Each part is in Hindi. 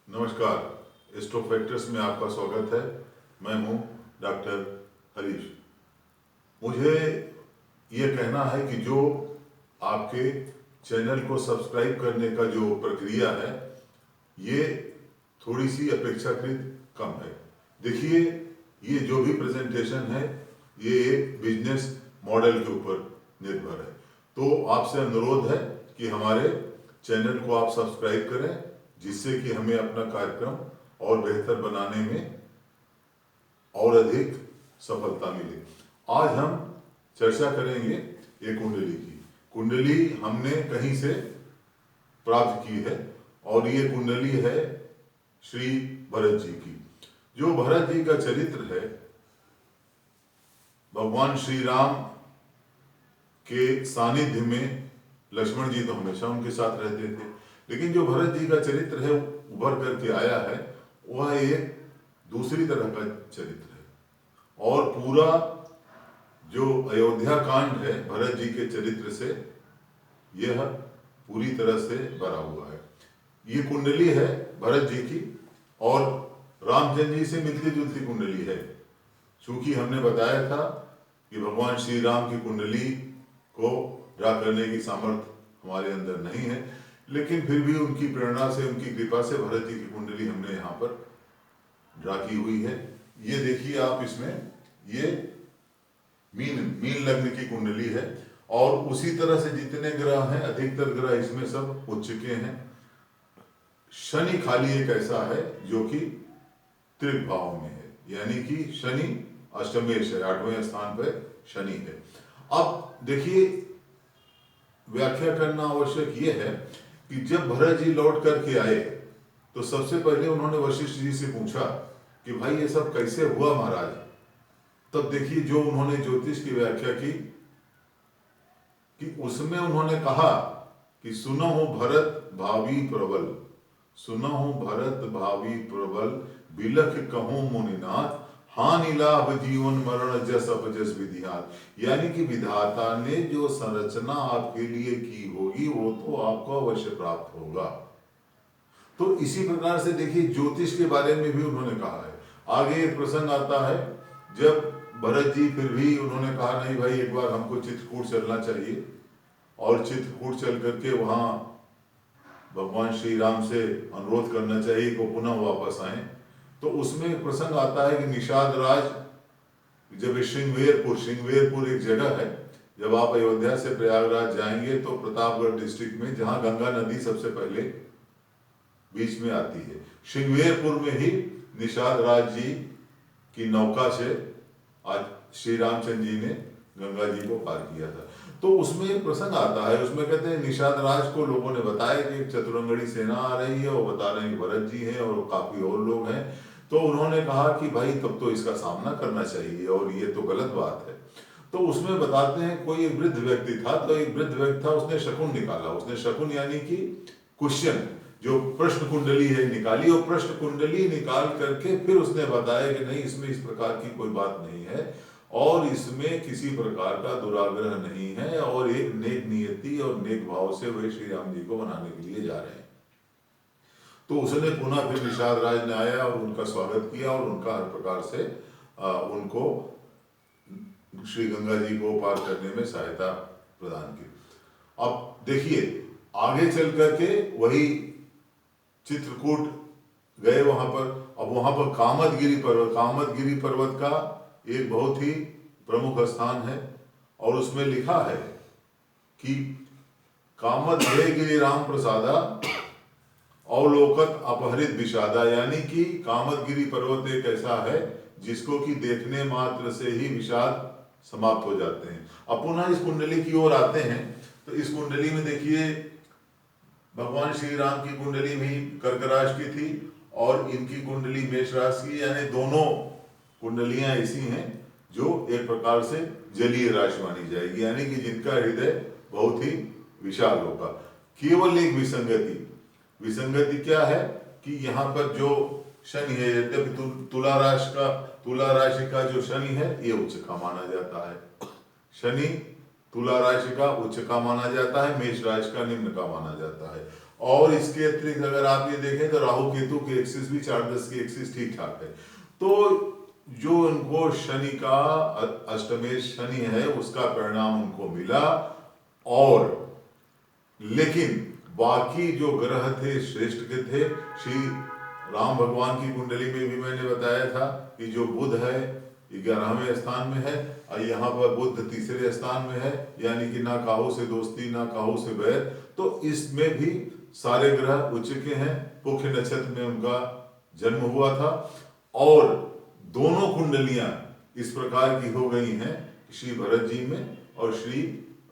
नमस्कार, एस्ट्रो फैक्टर्स में आपका स्वागत है। मैं हूं डॉक्टर हरीश। मुझे ये कहना है कि जो आपके चैनल को सब्सक्राइब करने का जो प्रक्रिया है, ये थोड़ी सी अपेक्षाकृत कम है। देखिए, ये जो भी प्रेजेंटेशन है, ये एक बिजनेस मॉडल के ऊपर निर्भर है। तो आपसे अनुरोध है कि हमारे चैनल को आप सब्सक्राइब करें, जिससे कि हमें अपना कार्यक्रम और बेहतर बनाने में और अधिक सफलता मिले। आज हम चर्चा करेंगे एक कुंडली की। कुंडली हमने कहीं से प्राप्त की है और ये कुंडली है श्री भरत जी की। जो भरत जी का चरित्र है, भगवान श्री राम के सानिध्य में लक्ष्मण जी तो हमेशा उनके साथ रहते थे, लेकिन जो भरत जी का चरित्र है उभर करके आया है, वह एक दूसरी तरह का चरित्र है। और पूरा जो अयोध्या कांड है भरत जी के चरित्र से यह पूरी तरह से भरा हुआ है। ये कुंडली है भरत जी की और रामचंद्र जी से मिलती जुलती कुंडली है। चूंकि हमने बताया था कि भगवान श्री राम की कुंडली को ड्रा करने की सामर्थ्य हमारे अंदर नहीं है, लेकिन फिर भी उनकी प्रेरणा से, उनकी कृपा से भरत जी की कुंडली हमने यहाँ पर ड्रा की हुई है। ये देखिए आप, इसमें ये मीन लग्न की कुंडली है और उसी तरह से जितने ग्रह हैं, अधिकतर ग्रह इसमें सब उच्च के हैं। शनि खाली एक ऐसा है जो कि त्रिक भाव में है, यानी कि शनि अष्टमेश है, 8वें स्थान पर शनि है। अब देखिए, व्याख्या करना आवश्यक ये है कि जब भरत जी लौट करके आए तो सबसे पहले उन्होंने वशिष्ठ जी से पूछा कि भाई ये सब कैसे हुआ महाराज। तब देखिए जो उन्होंने ज्योतिष की व्याख्या की कि उसमें उन्होंने कहा कि सुनहु भरत भावी प्रबल, सुनहु भरत भावी प्रबल, बिलख कहूं मुनिनाथ, हानि लाभ जीवन मरण जस अपजस विधिहात। यानी कि विधाता ने जो संरचना आपके लिए की होगी वो तो आपको अवश्य प्राप्त होगा। तो इसी प्रकार से देखिए ज्योतिष के बारे में भी उन्होंने कहा है। आगे एक प्रसंग आता है जब भरत जी फिर भी उन्होंने कहा नहीं भाई, एक बार हमको चित्रकूट चलना चाहिए और चित्रकूट चल करके वहां भगवान श्री राम से अनुरोध करना चाहिए कि वो पुनः वापस आए। तो उसमें एक प्रसंग आता है कि निषाद राज जब श्रृंगवेरपुर एक जगह है, जब आप अयोध्या से प्रयागराज जाएंगे तो प्रतापगढ़ डिस्ट्रिक्ट में जहां गंगा नदी सबसे पहले बीच में आती है, श्रृंगवेरपुर में ही निषाद राज जी की नौका से आज श्री रामचंद्र जी ने गंगा जी को पार किया था। तो उसमें एक प्रसंग आता है, उसमें कहते हैं निषाद राज को लोगों ने बताया कि एक चतुरंगड़ी सेना आ रही है और बता रहे हैं कि भरत जी हैं और काफी और लोग हैं। तो उन्होंने कहा कि भाई तब तो इसका सामना करना चाहिए और ये तो गलत बात है। तो उसमें बताते हैं कोई एक वृद्ध व्यक्ति था, तो एक वृद्ध व्यक्ति था, उसने शकुन निकाला। उसने शकुन यानी कि क्वेश्चन, जो प्रश्न कुंडली है, निकाली और प्रश्न कुंडली निकाल करके फिर उसने बताया कि नहीं, इसमें इस प्रकार की कोई बात नहीं है और इसमें किसी प्रकार का दुराग्रह नहीं है और एक नेक नियति और नेक भाव से वे श्री राम जी को मनाने के लिए जा रहे हैं। तो उसने पुनः फिर निषाद राज ने आया और उनका स्वागत किया और उनका हर प्रकार से उनको श्री गंगा जी को पार करने में सहायता प्रदान की। अब देखिए आगे चल करके वही चित्रकूट गए वहां पर। अब वहां पर कामदगिरी पर्वत का एक बहुत ही प्रमुख स्थान है और उसमें लिखा है कि कामद गिरि राम प्रसादा अवलोकत अपहरित विषादा, यानी कि कामदगिरी पर्वत एक ऐसा है जिसको कि देखने मात्र से ही विषाद समाप्त हो जाते हैं। अब पुनः इस कुंडली की ओर आते हैं तो इस कुंडली में देखिए भगवान श्री राम की कुंडली भी कर्क राशि की थी और इनकी कुंडली मेष राशि की, यानी दोनों कुंडलियां ऐसी हैं जो एक प्रकार से जलीय राशि मानी जाएगी, यानी कि जिनका हृदय बहुत ही विशाल होगा। केवल एक विसंगति क्या है कि यहाँ पर जो शनि है, यद्यपि तुला राशि का जो शनि है ये उच्च का माना जाता है। शनि तुला राशि का उच्च का माना जाता है, मेष राशि का निम्न का माना जाता है। और इसके अतिरिक्त अगर आप ये देखें तो राहु केतु के एक्सिस भी 4-10 की एक्सिस ठीक ठाक है। तो जो उनको शनि का अष्टमेश शनि है उसका परिणाम उनको मिला। और लेकिन बाकी जो ग्रह थे श्रेष्ठ के थे। श्री राम भगवान की कुंडली में भी मैंने बताया था कि जो बुध है 11वें स्थान में है और यहाँ पर बुध तीसरे स्थान में है, यानी कि ना काहू से दोस्ती ना काहू से बैर। तो इसमें भी सारे ग्रह उच्च के हैं। पुष्य नक्षत्र में उनका जन्म हुआ था और दोनों कुंडलियां इस प्रकार की हो गई हैं कि श्री भरत जी में और श्री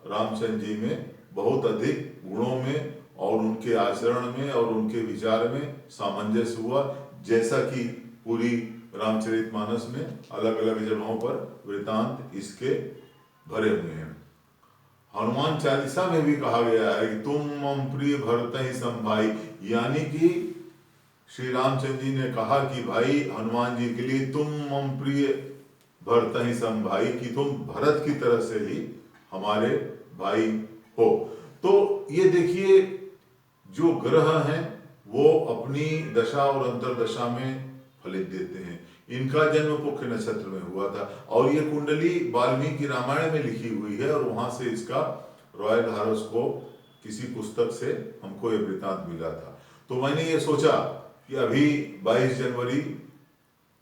रामचंद्र जी में बहुत अधिक गुणों में और उनके आचरण में और उनके विचार में सामंजस्य हुआ, जैसा कि पूरी रामचरितमानस में अलग अलग जगहों पर वृतांत इसके भरे हुए हैं। हनुमान चालीसा में भी कहा गया है कि तुम मम प्रिय भरत ही संभाई, यानी कि श्री रामचंद्र जी ने कहा कि भाई हनुमान जी के लिए तुम मम प्रिय भरत ही संभाई, कि तुम भरत की तरह से ही हमारे भाई हो। तो ये देखिए जो ग्रह हैं वो अपनी दशा और अंतरदशा में फलित देते हैं। इनका जन्म पुष्य नक्षत्र में हुआ था और ये कुंडली वाल्मीकि रामायण में लिखी हुई है और वहां से इसका रॉयल हॉरोस्कोप किसी पुस्तक से हमको ये वृतांत मिला था। तो मैंने ये सोचा कि अभी 22 जनवरी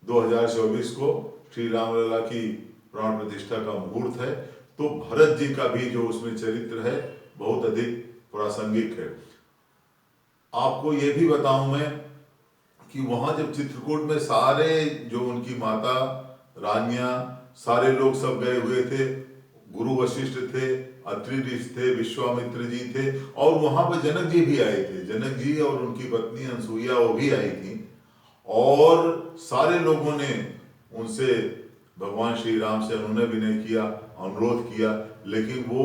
2024 को श्री रामलला की प्राण प्रतिष्ठा का मुहूर्त है, तो भरत जी का भी जो उसमें चरित्र है बहुत अधिक प्रासंगिक है। आपको ये भी बताऊं मैं कि वहां जब चित्रकूट में सारे जो उनकी माता रानियां सारे लोग सब गए हुए थे, गुरु वशिष्ठ थे, अत्रि ऋषि थे, विश्वामित्र जी थे और वहां पर जनक जी भी आए थे। जनक जी और उनकी पत्नी अनसुईया वो भी आई थी और सारे लोगों ने उनसे भगवान श्री राम से उन्होंने विनय किया, अनुरोध किया, लेकिन वो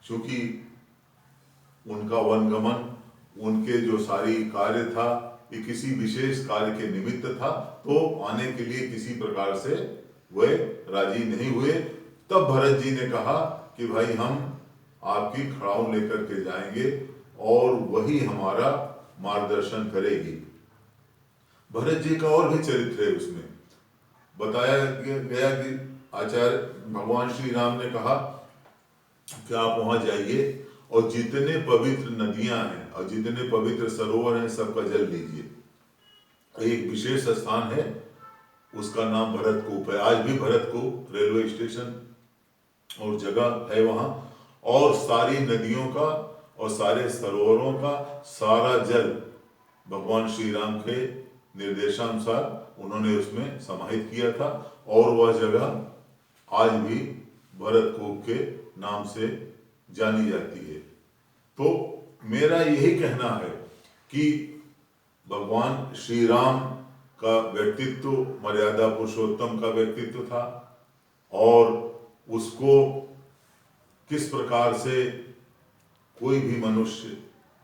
चूंकि उनका वनगमन उनके जो सारी कार्य था ये किसी विशेष कार्य के निमित्त था, तो आने के लिए किसी प्रकार से वे राजी नहीं हुए। तब भरत जी ने कहा कि भाई हम आपकी खड़ाऊ लेकर के जाएंगे और वही हमारा मार्गदर्शन करेगी। भरत जी का और भी चरित्र है, उसमें बताया गया कि आचार्य भगवान श्री राम ने कहा कि आप वहां जाइए और जितने पवित्र नदियां हैं और जितने पवित्र सरोवर हैं सबका जल लीजिए। एक विशेष स्थान है उसका नाम भरतकूप है। आज भी भरतकूप रेलवे स्टेशन और जगह है वहां, और सारी नदियों का और सारे सरोवरों का सारा जल भगवान श्री राम के निर्देशानुसार उन्होंने उसमें समाहित किया था और वह जगह आज भी भरतकूप के नाम से जानी जाती है। तो मेरा यही कहना है कि भगवान श्री राम का व्यक्तित्व मर्यादा पुरुषोत्तम का व्यक्तित्व था और उसको किस प्रकार से कोई भी मनुष्य,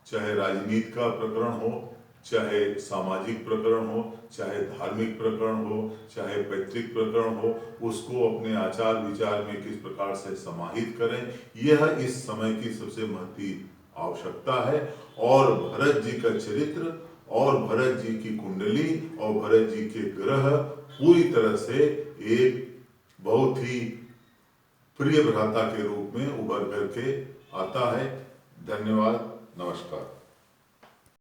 चाहे राजनीति का प्रकरण हो, चाहे सामाजिक प्रकरण हो, चाहे धार्मिक प्रकरण हो, चाहे पैतृक प्रकरण हो, उसको अपने आचार विचार में किस प्रकार से समाहित करें, यह इस समय की सबसे महत्वपूर्ण आवश्यकता है। और भरत जी का चरित्र और भरत जी की कुंडली और भरत जी के ग्रह पूरी तरह से एक बहुत ही प्रिय भ्राता के रूप में उभर करके आता है। धन्यवाद, नमस्कार।